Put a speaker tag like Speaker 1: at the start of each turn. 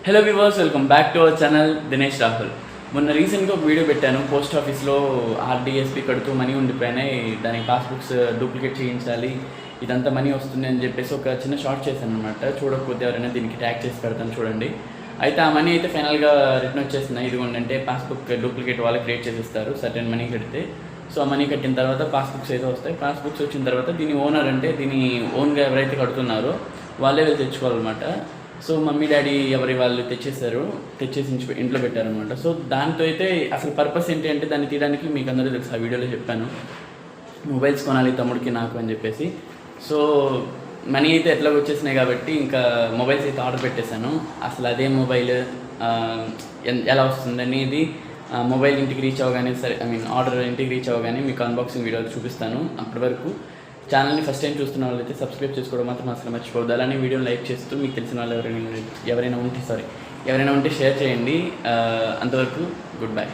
Speaker 1: Hello viewers, welcome back to our channel Dinesh Rahul. మొన్న రీసెంట్గా ఒక వీడియో పెట్టాను. పోస్ట్ ఆఫీస్లో ఆర్డీఎస్పీ కడుతూ మనీ ఉండిపోయినాయి, దానికి పాస్బుక్స్ డూప్లికేట్ చేయించాలి, ఇదంతా మనీ వస్తుంది అని చెప్పేసి ఒక చిన్న షార్ట్ చేశాను అనమాట. చూడకపోతే ఎవరైనా దీనికి ట్యాగ్ చేసి పెడతాను చూడండి. అయితే ఆ మనీ అయితే ఫైనల్గా రిటర్న్ వచ్చేస్తున్నాయి. ఇదిగోండి, అంటే పాస్బుక్ డూప్లికేట్ వాళ్ళు క్రియేట్ చేసిస్తారు సర్టెన్ మనీ కడితే. సో ఆ మనీ కట్టిన తర్వాత పాస్బుక్స్ అయితే వస్తాయి. పాస్బుక్స్ వచ్చిన తర్వాత దీని ఓనర్, అంటే దీని ఓన్గా ఎవరైతే కడుతున్నారో వాళ్ళే వెళ్ళి తెచ్చుకోవాలన్నమాట. సో మమ్మీ డాడీ ఎవరి వాళ్ళు తెచ్చేసి ఇంట్లో పెట్టారనమాట. సో దాంతో అయితే అసలు పర్పస్ ఏంటి అంటే, దాన్ని తీయడానికి మీకు అందరూ తెలుసు, ఆ వీడియోలో చెప్పాను, మొబైల్స్ కొనాలి తమ్ముడికి నాకు అని చెప్పేసి. సో మనీ అయితే ఎట్లాగో వచ్చేసినాయి కాబట్టి ఇంకా మొబైల్స్ అయితే ఆర్డర్ పెట్టేశాను. అసలు అదే మొబైల్ ఎలా వస్తుంది అనేది మొబైల్ ఇంటికి రీచ్ అవ్వగానే, ఆర్డర్ ఇంటికి రీచ్ అవ్వగానే మీకు అన్బాక్సింగ్ వీడియోలు చూపిస్తాను. అప్పటి వరకు ఛానల్ని ఫస్ట్ టైం చూస్తున్న వాళ్ళైతే సబ్స్క్రైబ్ చేసుకోవడం మాత్రం అసలు మర్చిపోవద్దు. అలానే వీడియోని లైక్ చేస్తూ మీకు తెలిసిన వాళ్ళు ఎవరైనా ఉంటే షేర్ చేయండి. అంతవరకు గుడ్ బై.